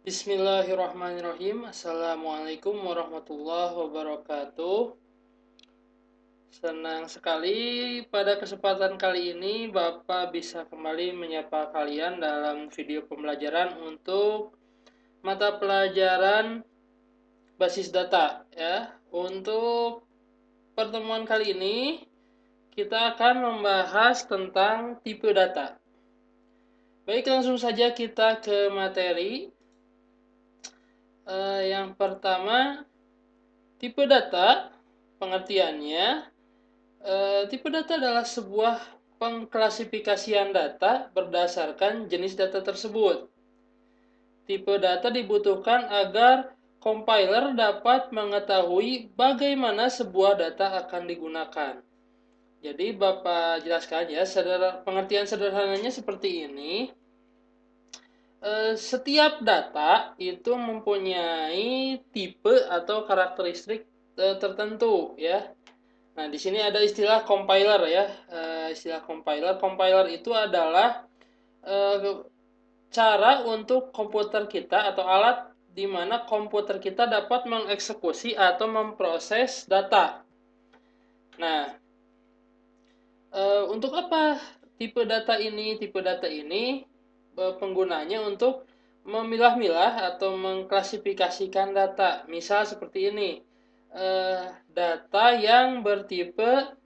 Bismillahirrahmanirrahim. Assalamualaikum warahmatullahi wabarakatuh. Senang sekali pada kesempatan kali ini Bapak bisa kembali menyapa kalian dalam video pembelajaran untuk mata pelajaran basis data ya. Untuk pertemuan kali ini kita akan membahas tentang tipe data. Baik, langsung saja kita ke materi. Yang pertama, tipe data, pengertiannya, tipe data adalah sebuah pengklasifikasian data berdasarkan jenis data tersebut. Tipe data dibutuhkan agar compiler dapat mengetahui bagaimana sebuah data akan digunakan. Jadi Bapak jelaskan ya, pengertian sederhananya seperti ini. Setiap data itu mempunyai tipe atau karakteristik tertentu ya. Nah, di sini ada istilah compiler ya. Istilah compiler. Compiler itu adalah cara untuk komputer kita atau alat di mana komputer kita dapat mengeksekusi atau memproses data. Nah, untuk apa tipe data ini? Tipe data ini penggunanya untuk memilah-milah atau mengklasifikasikan data. Misal seperti ini, data yang bertipe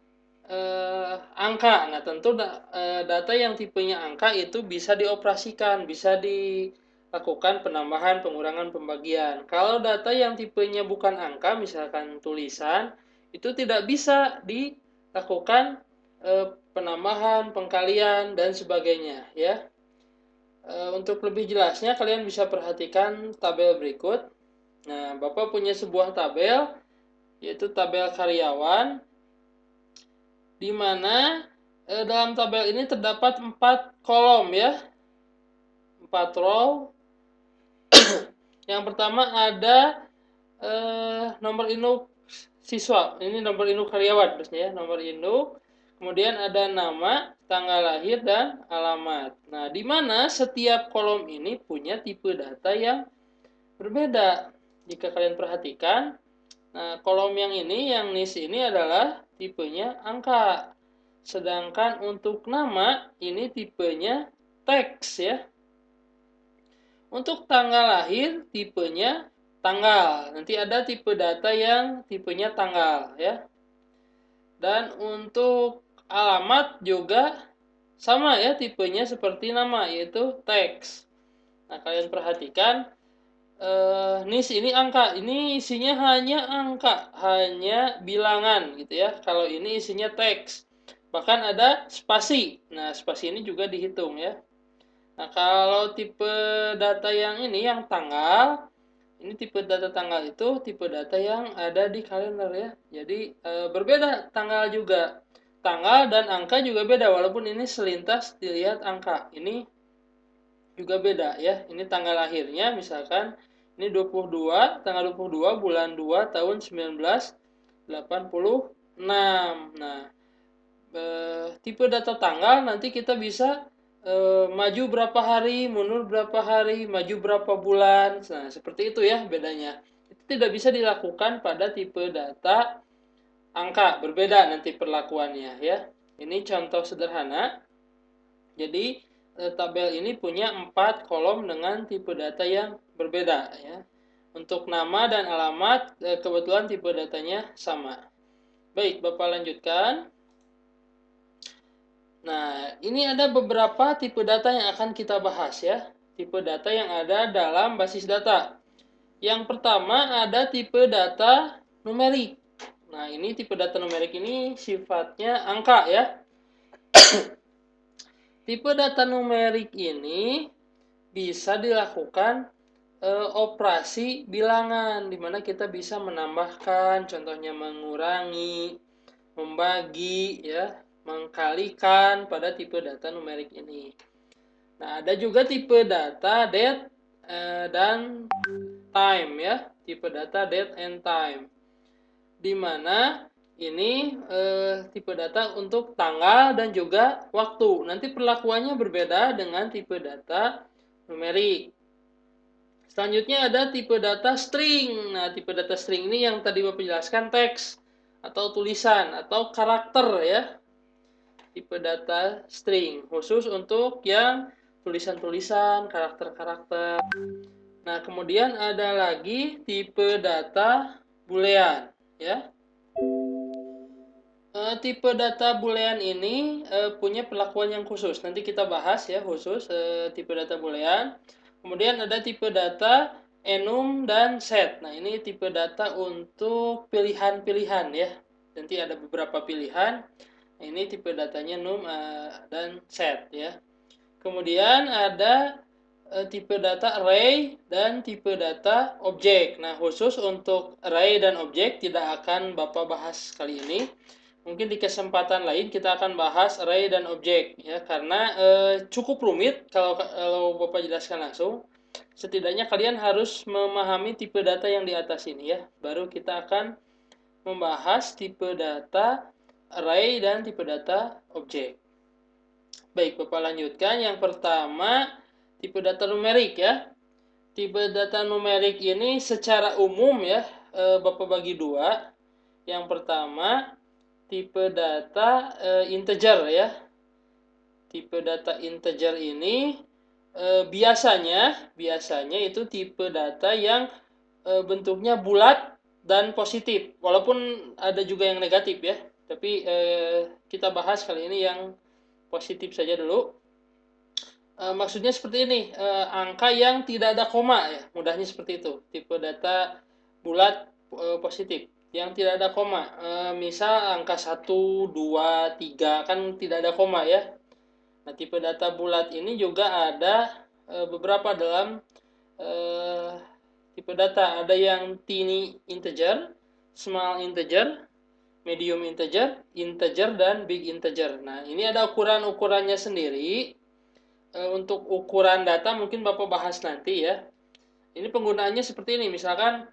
angka. Nah, tentu data yang tipenya angka itu bisa dioperasikan, bisa dilakukan penambahan, pengurangan, pembagian. Kalau data yang tipenya bukan angka, misalkan tulisan, itu tidak bisa dilakukan penambahan, pengkalian, dan sebagainya ya. Untuk lebih jelasnya kalian bisa perhatikan tabel berikut. Nah, Bapak punya sebuah tabel, yaitu tabel karyawan, di mana dalam tabel ini terdapat 4 kolom ya, 4 row. Yang pertama ada nomor induk siswa, ini nomor induk karyawan maksudnya ya, nomor induk. Kemudian ada nama, tanggal lahir, dan alamat. Nah, di mana setiap kolom ini punya tipe data yang berbeda. Jika kalian perhatikan, nah, kolom yang ini, yang nis ini adalah tipenya angka. Sedangkan untuk nama, ini tipenya teks ya. Untuk tanggal lahir, tipenya tanggal. Nanti ada tipe data yang tipenya tanggal ya. Dan untuk alamat juga sama ya, tipenya seperti nama, yaitu teks. Nah, kalian perhatikan, nis ini angka, ini isinya hanya angka, hanya bilangan gitu ya. Kalau ini isinya teks, bahkan ada spasi. Nah, spasi ini juga dihitung ya. Nah, kalau tipe data yang ini, yang tanggal, ini tipe data tanggal itu tipe data yang ada di kalender ya. Jadi berbeda tanggal juga. Tanggal dan angka juga beda, walaupun ini selintas dilihat angka. Ini juga beda ya. Ini tanggal lahirnya misalkan ini 22, tanggal 22 bulan 2 tahun 1986. Nah, tipe data tanggal nanti kita bisa maju berapa hari, mundur berapa hari, maju berapa bulan. Nah, seperti itu ya bedanya. Itu tidak bisa dilakukan pada tipe data angka, berbeda nanti perlakuannya ya. Ini contoh sederhana. Jadi tabel ini punya 4 kolom dengan tipe data yang berbeda ya. Untuk nama dan alamat kebetulan tipe datanya sama. Baik, Bapak lanjutkan. Nah, ini ada beberapa tipe data yang akan kita bahas ya. Tipe data yang ada dalam basis data. Yang pertama ada tipe data numerik. Nah, ini tipe data numerik ini sifatnya angka ya. Tipe data numerik ini bisa dilakukan operasi bilangan, di mana kita bisa menambahkan, contohnya mengurangi, membagi, ya, mengkalikan pada tipe data numerik ini. Nah, ada juga tipe data date dan time ya, tipe data date and time, di mana ini tipe data untuk tanggal dan juga waktu. Nanti perlakuannya berbeda dengan tipe data numerik. Selanjutnya ada tipe data string. Nah, tipe data string ini yang tadi Bapak jelaskan, teks atau tulisan atau karakter ya. Tipe data string khusus untuk yang tulisan-tulisan, karakter-karakter. Nah, kemudian ada lagi tipe data boolean ya. Tipe data boolean ini punya perlakuan yang khusus. Nanti kita bahas ya khusus tipe data boolean. Kemudian ada tipe data enum dan set. Nah, ini tipe data untuk pilihan-pilihan ya. Nanti ada beberapa pilihan. Nah, ini tipe datanya enum dan set ya. Kemudian ada tipe data array dan tipe data objek. Nah, khusus untuk array dan objek tidak akan Bapak bahas kali ini. Mungkin di kesempatan lain kita akan bahas array dan objek ya, karena cukup rumit kalau Bapak jelaskan langsung. Setidaknya kalian harus memahami tipe data yang di atas ini ya. Baru kita akan membahas tipe data array dan tipe data objek. Baik, Bapak lanjutkan. Yang pertama, tipe data numerik ya. Tipe data numerik ini secara umum ya, Bapak bagi dua. Yang pertama, tipe data integer ya. Tipe data integer ini biasanya itu tipe data yang bentuknya bulat dan positif. Walaupun ada juga yang negatif ya. Tapi kita bahas kali ini yang positif saja dulu. Maksudnya seperti ini, angka yang tidak ada koma ya, mudahnya seperti itu. Tipe data bulat positif yang tidak ada koma. Misal angka 1, 2, 3 kan tidak ada koma ya. Nah, tipe data bulat ini juga ada beberapa dalam tipe data. Ada yang tiny integer, small integer, medium integer, integer, dan big integer. Nah, ini ada ukuran-ukurannya sendiri. Untuk ukuran data mungkin Bapak bahas nanti ya. Ini penggunaannya seperti ini. Misalkan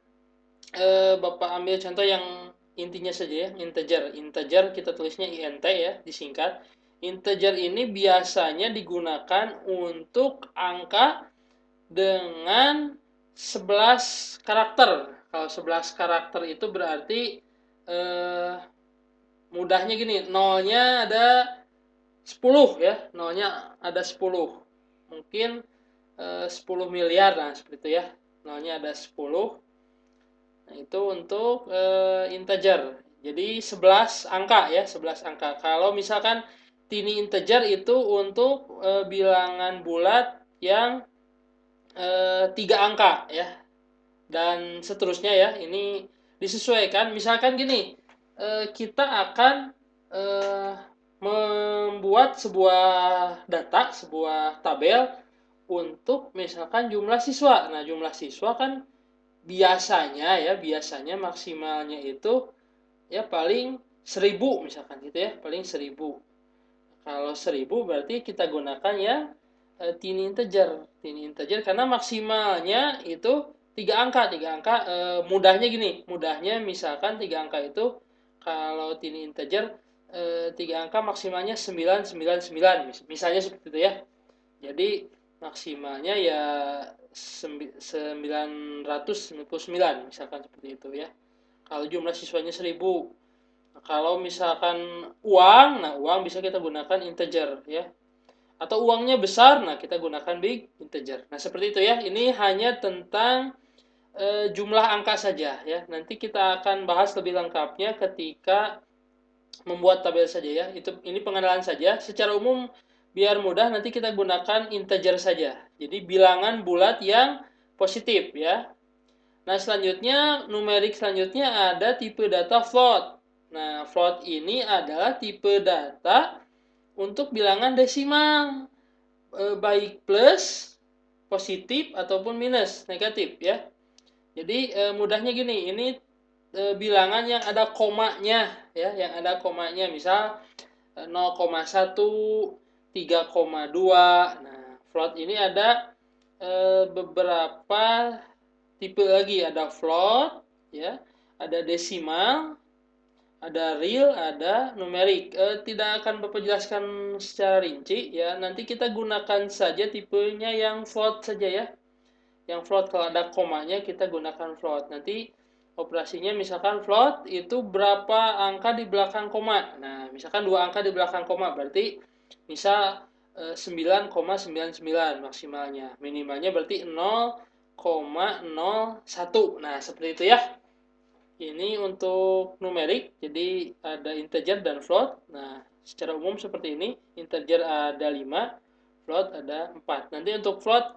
Bapak ambil contoh yang intinya saja ya, integer. Integer kita tulisnya int ya, disingkat. Integer ini biasanya digunakan untuk angka dengan 11 karakter. Kalau 11 karakter itu berarti mudahnya gini, nolnya ada 10 ya, nolnya ada 10. Mungkin 10 miliar, nah seperti itu ya. Nolnya ada 10. Nah, itu untuk integer. Jadi 11 angka ya, 11 angka. Kalau misalkan tiny integer itu untuk bilangan bulat yang 3 angka ya. Dan seterusnya ya, ini disesuaikan. Misalkan gini, kita akan membuat sebuah data, sebuah tabel untuk misalkan jumlah siswa. Nah, jumlah siswa kan biasanya maksimalnya itu ya paling 1000 misalkan gitu ya, paling 1000. Kalau 1000 berarti kita gunakan ya tiny integer karena maksimalnya itu 3 angka. Mudahnya gini, mudahnya misalkan 3 angka itu kalau tiny integer 3 angka maksimalnya 999 misalnya seperti itu ya. Jadi maksimalnya ya 999 misalkan seperti itu ya. Kalau jumlah siswanya 1000. Kalau misalkan uang, nah uang bisa kita gunakan integer ya. Atau uangnya besar, nah kita gunakan big integer. Nah, seperti itu ya. Ini hanya tentang jumlah angka saja ya. Nanti kita akan bahas lebih lengkapnya ketika membuat tabel saja ya. Ini pengenalan saja. Secara umum biar mudah nanti kita gunakan integer saja. Jadi bilangan bulat yang positif ya. Nah, selanjutnya numerik selanjutnya ada tipe data float. Nah, float ini adalah tipe data untuk bilangan desimal, baik plus, positif ataupun minus, negatif ya. Jadi mudahnya gini, ini bilangan yang ada komanya ya, yang ada komanya, misal 0,1, 3,2. Nah, float ini ada beberapa tipe lagi, ada float ya, ada desimal, ada real, ada numerik. Tidak akan Bapak jelaskan secara rinci ya. Nanti kita gunakan saja tipenya yang float saja ya. yang float. Kalau ada komanya kita gunakan float. Nanti operasinya misalkan float itu berapa angka di belakang koma. Nah, misalkan 2 angka di belakang koma, berarti misal 9,99 maksimalnya. Minimalnya berarti 0,01. Nah, seperti itu ya. Ini untuk numerik, jadi ada integer dan float. Nah, secara umum seperti ini. Integer ada 5, float ada 4. Nanti untuk float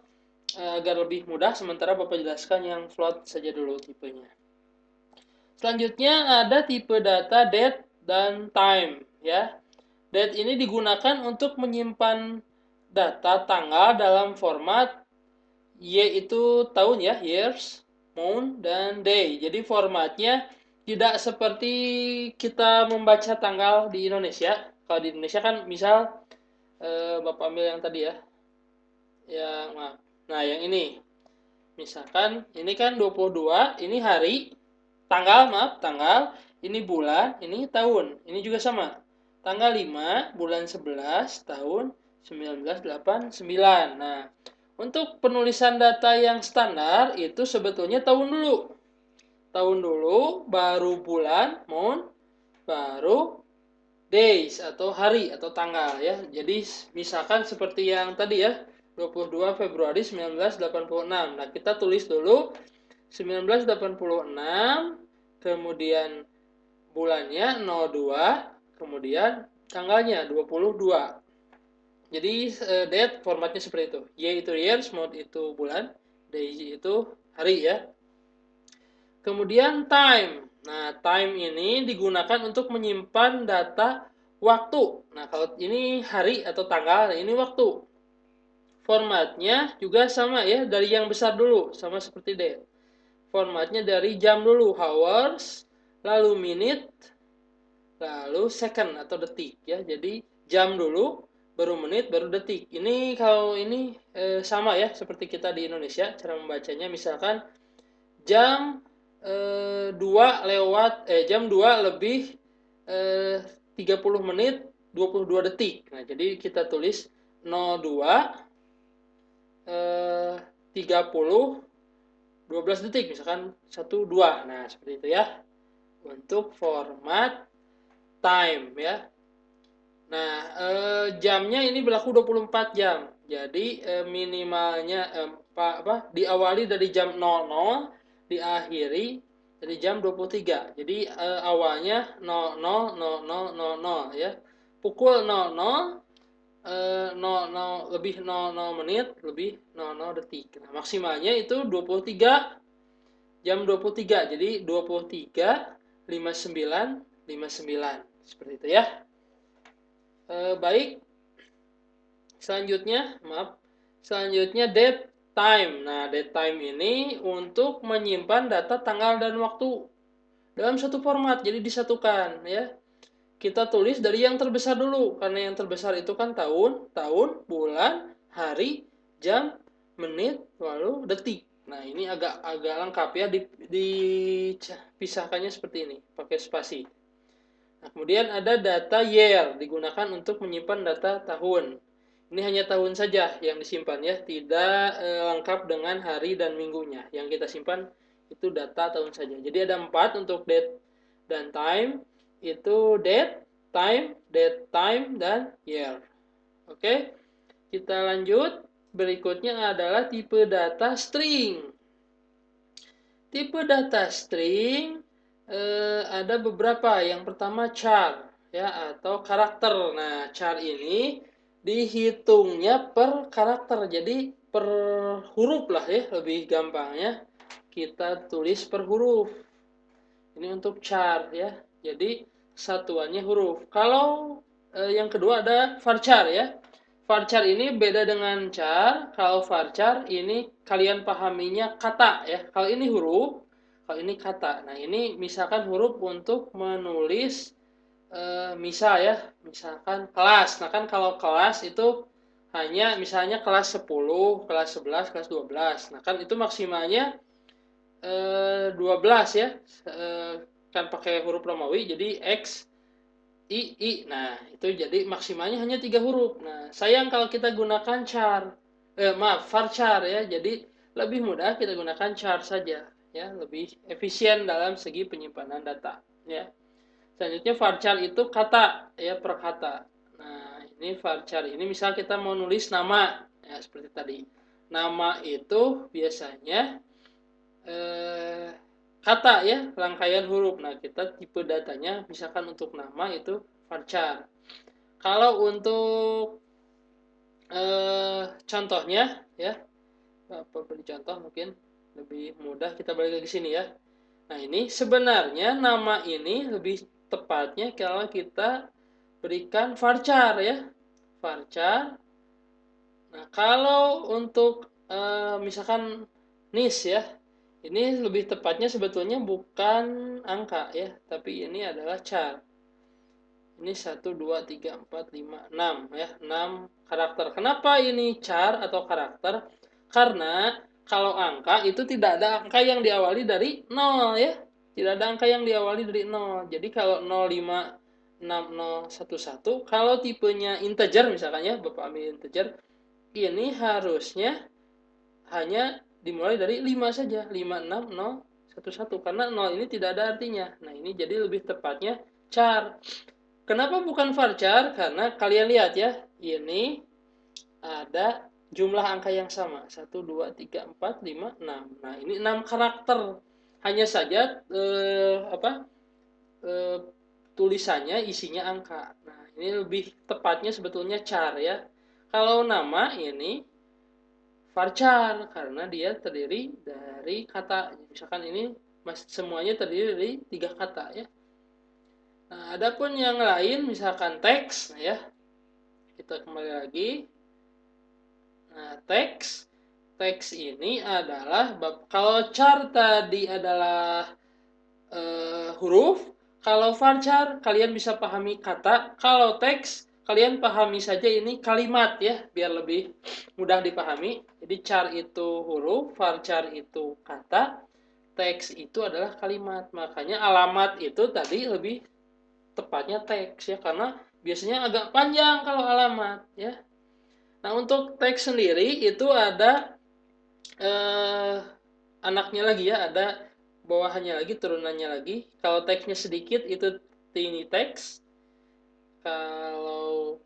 agar lebih mudah, sementara Bapak jelaskan yang float saja dulu tipenya. Selanjutnya ada tipe data date dan time ya. Date ini digunakan untuk menyimpan data tanggal dalam format yaitu tahun ya, years, month, dan day. Jadi formatnya tidak seperti kita membaca tanggal di Indonesia. Kalau di Indonesia kan misal Bapak ambil yang tadi ya. Yang maaf. Nah, yang ini. Misalkan ini kan 22, ini hari, tanggal maaf, tanggal, ini bulan, ini tahun. Ini juga sama. Tanggal 5, bulan 11, tahun 1989. Nah, untuk penulisan data yang standar itu sebetulnya tahun dulu. Tahun dulu, baru bulan, month, baru days atau hari atau tanggal ya. Jadi misalkan seperti yang tadi ya, 22 Februari 1986. Nah, kita tulis dulu 1986, kemudian bulannya 02, kemudian tanggalnya 22. Jadi date formatnya seperti itu. Y itu years, month itu bulan, day itu hari ya. Kemudian time. Nah, time ini digunakan untuk menyimpan data waktu. Nah, kalau ini hari atau tanggal, ini waktu. Formatnya juga sama ya, dari yang besar dulu, sama seperti date. Formatnya dari jam dulu, hours, lalu minute, lalu second atau detik ya. Jadi jam dulu, baru menit, baru detik. Ini kalau ini sama ya seperti kita di Indonesia cara membacanya. Misalkan jam 2 lewat jam 2 lebih 30 menit 22 detik. Nah, jadi kita tulis 02 30 12 detik misalkan 12. Nah, seperti itu ya. Untuk format time ya. Nah, jamnya ini berlaku 24 jam. Jadi minimalnya diawali dari jam 00, diakhiri dari jam 23. Jadi awalnya 00.00 ya. Pukul 00 00 lebih 00 menit lebih 00 detik. Nah, maksimalnya itu 23 jam 23. Jadi 23 59 59. Seperti itu ya. Baik, selanjutnya date time. Nah, date time ini untuk menyimpan data tanggal dan waktu dalam satu format, jadi disatukan ya. Kita tulis dari yang terbesar dulu, karena yang terbesar itu kan tahun, bulan, hari, jam, menit, lalu detik. Nah, ini agak lengkap ya, dipisahkannya seperti ini, pakai spasi. Nah, kemudian ada data year, digunakan untuk menyimpan data tahun. Ini hanya tahun saja yang disimpan ya, tidak lengkap dengan hari dan minggunya. Yang kita simpan itu data tahun saja. Jadi ada 4 untuk date dan time, itu date, time, dan year. Oke, kita lanjut. Berikutnya adalah tipe data string. Tipe data string ada beberapa. Yang pertama char ya atau karakter. Nah, char ini dihitungnya per karakter. Jadi per huruf lah ya, lebih gampangnya kita tulis per huruf. Ini untuk char ya. Jadi satuannya huruf. Kalau yang kedua ada varchar ya. Varchar ini beda dengan char. Kalau varchar ini kalian pahaminya kata ya. Kalau ini huruf, kalau ini kata. Nah, ini misalkan huruf untuk menulis misal ya, misalkan kelas. Nah, kan kalau kelas itu hanya misalnya kelas 10, kelas 11, kelas 12. Nah, kan itu maksimalnya 12 ya. Kan pakai huruf Romawi jadi X I. Nah, itu jadi maksimalnya hanya 3 huruf. Nah, sayang kalau kita gunakan char. Varchar ya. Jadi lebih mudah kita gunakan char saja, ya, lebih efisien dalam segi penyimpanan data, ya. Selanjutnya varchar itu kata, ya, per kata. Nah, ini varchar ini misal kita mau nulis nama, ya, seperti tadi. Nama itu biasanya kata, ya, rangkaian huruf. Nah, kita tipe datanya misalkan untuk nama itu varchar. Kalau untuk contohnya, ya, apa beri contoh mungkin lebih mudah, kita balik ke sini, ya. Nah, ini sebenarnya nama ini lebih tepatnya kalau kita berikan varchar, ya. Varchar. Nah, kalau untuk misalkan nis, ya. Ini lebih tepatnya sebetulnya bukan angka, ya, tapi ini adalah char. Ini 1, 2, 3, 4, 5, 6, ya. 6 karakter. Kenapa ini char atau karakter? Karena kalau angka itu tidak ada angka yang diawali dari 0, ya. Tidak ada angka yang diawali dari 0. Jadi kalau 0, 5, 6, 0, 1, 1, kalau tipenya integer misalkan, ya, Bapak ambil integer, ini harusnya hanya dimulai dari 5 saja. 5, 6, 0, 1, 1. Karena 0 ini tidak ada artinya. Nah, ini jadi lebih tepatnya char. Kenapa bukan varchar? Karena kalian lihat, ya, ini ada jumlah angka yang sama. 1, 2, 3, 4, 5, 6. Nah, ini 6 karakter. Hanya saja eh, tulisannya isinya angka. Nah, ini lebih tepatnya sebetulnya char, ya. Kalau nama ini varchar karena dia terdiri dari kata. Misalkan ini semuanya terdiri dari 3 kata, ya. Nah, adapun yang lain misalkan teks, ya. Kita kembali lagi. Nah, teks ini adalah kalau char tadi adalah huruf, kalau varchar kalian bisa pahami kata, kalau teks kalian pahami saja ini kalimat, ya, biar lebih mudah dipahami. Jadi char itu huruf, varchar itu kata, teks itu adalah kalimat. Makanya alamat itu tadi lebih tepatnya teks, ya, karena biasanya agak panjang kalau alamat, ya. Nah, untuk teks sendiri itu ada anaknya lagi, ya, ada bawahannya lagi, turunannya lagi. Kalau teksnya sedikit itu tiny text. Kalau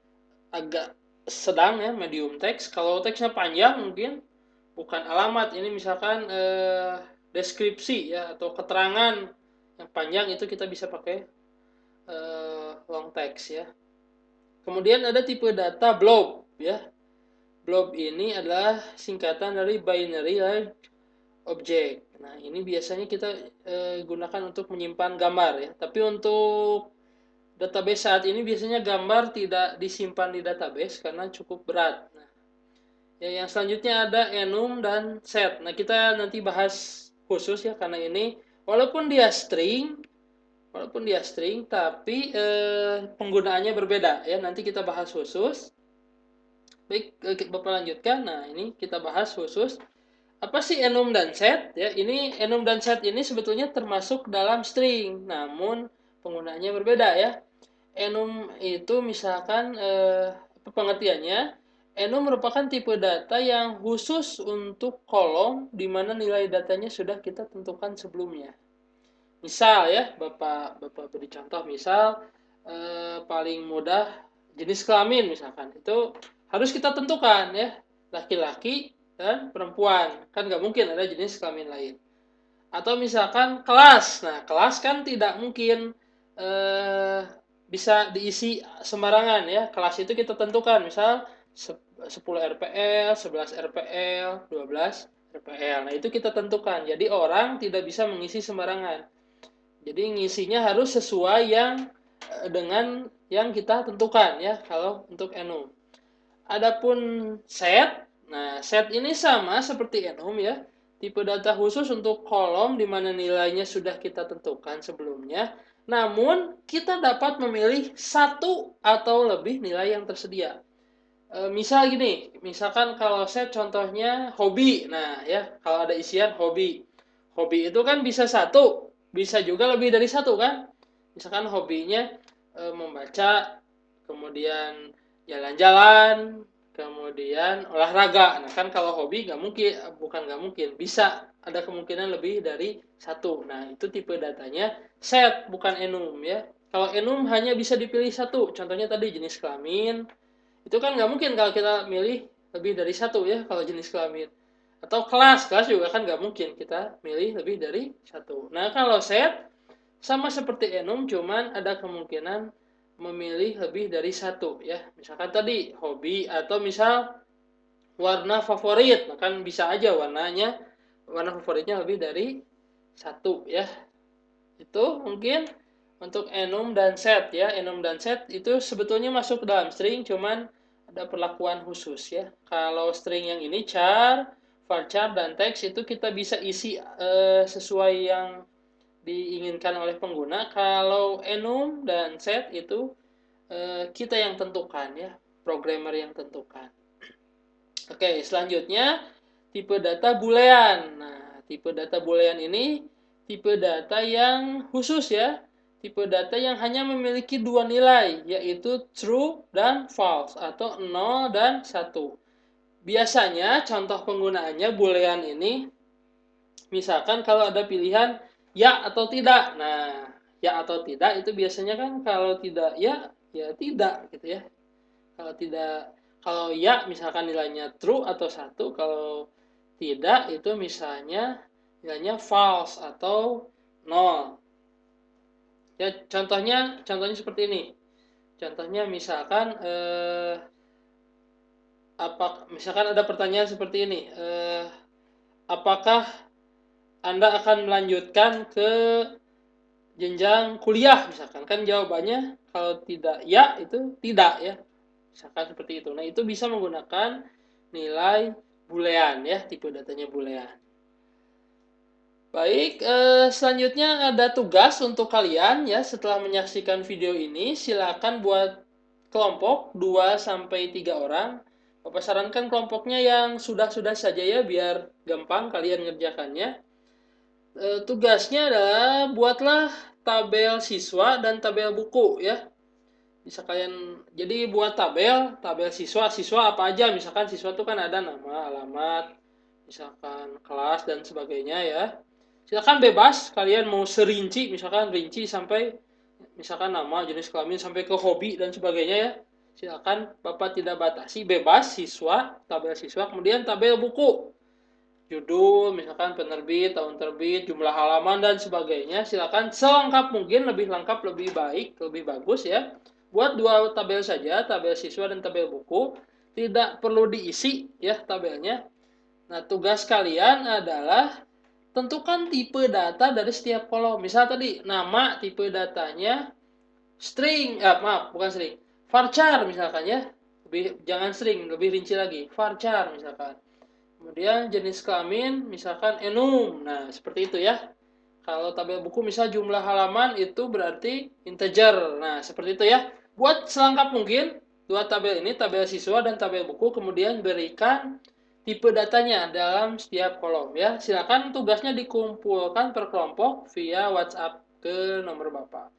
agak sedang, ya, medium text. Kalau teksnya panjang mungkin bukan alamat, ini misalkan deskripsi, ya, atau keterangan yang panjang itu kita bisa pakai long text, ya. Kemudian ada tipe data blob, ya. Blob ini adalah singkatan dari binary large object. Nah, ini biasanya kita gunakan untuk menyimpan gambar, ya. Tapi untuk database saat ini biasanya gambar tidak disimpan di database karena cukup berat. Nah, ya, yang selanjutnya ada enum dan set. Nah, kita nanti bahas khusus, ya, karena ini walaupun dia string tapi penggunaannya berbeda, ya. Nanti kita bahas khusus. Baik, Bapak lanjutkan. Nah, ini kita bahas khusus. Apa sih enum dan set? Ya, ini enum dan set ini sebetulnya termasuk dalam string, namun penggunaannya berbeda, ya. Enum itu misalkan pengertiannya, enum merupakan tipe data yang khusus untuk kolom di mana nilai datanya sudah kita tentukan sebelumnya. Misal, ya, Bapak beri contoh, misal paling mudah jenis kelamin misalkan. Itu harus kita tentukan, ya, laki-laki dan perempuan. Kan nggak mungkin ada jenis kelamin lain. Atau misalkan kelas. Nah, kelas kan tidak mungkin bisa diisi sembarangan, ya. Kelas itu kita tentukan, misal 10 RPL, 11 RPL, 12 RPL. Nah, itu kita tentukan. Jadi orang tidak bisa mengisi sembarangan. Jadi ngisinya harus sesuai yang dengan yang kita tentukan, ya, kalau untuk enum. Adapun set, nah, set ini sama seperti enum, ya. Tipe data khusus untuk kolom di mana nilainya sudah kita tentukan sebelumnya. Namun, kita dapat memilih satu atau lebih nilai yang tersedia. Misal gini, misalkan kalau set contohnya hobi. Nah, ya, kalau ada isian hobi. Hobi itu kan bisa satu, bisa juga lebih dari satu, kan? Misalkan hobinya membaca, kemudian jalan-jalan, kemudian olahraga. Nah, kan kalau hobi nggak mungkin, bukan nggak mungkin, bisa ada kemungkinan lebih dari satu. Nah, itu tipe datanya set, bukan enum ya. Kalau enum hanya bisa dipilih satu. Contohnya tadi jenis kelamin, itu kan nggak mungkin kalau kita milih lebih dari satu ya kalau jenis kelamin. Atau kelas, kelas juga kan nggak mungkin kita milih lebih dari satu. Nah, kalau set, sama seperti enum, cuman ada kemungkinan memilih lebih dari satu ya. Misalkan tadi hobi atau misal warna favorit, nah kan bisa aja warna favoritnya lebih dari satu ya. Itu mungkin untuk enum dan set ya. Enum dan set itu sebetulnya masuk ke dalam string, cuman ada perlakuan khusus ya. Kalau string yang ini char, varchar, dan text itu kita bisa isi sesuai yang diinginkan oleh pengguna. Kalau enum dan set itu kita yang tentukan ya, programmer yang tentukan. Oke, selanjutnya tipe data boolean. Nah, tipe data boolean ini tipe data yang khusus ya. Tipe data yang hanya memiliki dua nilai, yaitu true dan false atau 0 dan 1. Biasanya contoh penggunaannya boolean ini misalkan kalau ada pilihan ya atau tidak. Nah, ya atau tidak itu biasanya kan kalau tidak ya, ya tidak gitu ya. Kalau tidak, kalau ya misalkan nilainya true atau satu, kalau tidak itu misalnya nilainya false atau nol. Ya contohnya seperti ini. Contohnya misalkan misalkan ada pertanyaan seperti ini. Apakah Anda akan melanjutkan ke jenjang kuliah misalkan? Kan jawabannya kalau tidak ya itu tidak ya. Misalkan seperti itu. Nah, itu bisa menggunakan nilai boolean ya, tipe datanya boolean. Baik, selanjutnya ada tugas untuk kalian ya. Setelah menyaksikan video ini, silakan buat kelompok 2 sampai 3 orang. Bapak sarankan kelompoknya yang sudah-sudah saja ya biar gampang kalian ngerjakannya. Tugasnya adalah buatlah tabel siswa dan tabel buku ya. Bisa kalian jadi buat tabel siswa apa aja, misalkan siswa itu kan ada nama, alamat, misalkan kelas dan sebagainya ya. Silakan bebas kalian mau serinci, misalkan rinci sampai misalkan nama, jenis kelamin sampai ke hobi dan sebagainya ya. Silakan, Bapak tidak batasi, bebas siswa, tabel siswa, kemudian tabel buku. Judul, misalkan penerbit, tahun terbit, jumlah halaman dan sebagainya. Silakan selengkap mungkin, lebih lengkap, lebih baik, lebih bagus ya. Buat dua tabel saja, tabel siswa dan tabel buku. Tidak perlu diisi ya tabelnya. Nah, tugas kalian adalah tentukan tipe data dari setiap kolom. Misal tadi nama tipe datanya string, maaf bukan string, varchar misalkan ya. Jangan string, lebih rinci lagi. Varchar misalkan. Kemudian jenis kelamin misalkan enum. Nah, seperti itu ya. Kalau tabel buku misal jumlah halaman itu berarti integer. Nah, seperti itu ya. Buat selengkap mungkin dua tabel ini, tabel siswa dan tabel buku, kemudian berikan tipe datanya dalam setiap kolom ya. Silakan tugasnya dikumpulkan per kelompok via WhatsApp ke nomor Bapak.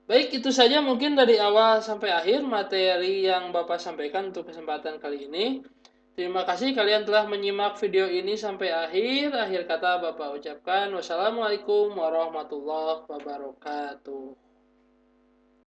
Baik, itu saja mungkin dari awal sampai akhir materi yang Bapak sampaikan untuk kesempatan kali ini. Terima kasih kalian telah menyimak video ini sampai akhir. Akhir kata Bapak ucapkan wassalamualaikum warahmatullahi wabarakatuh.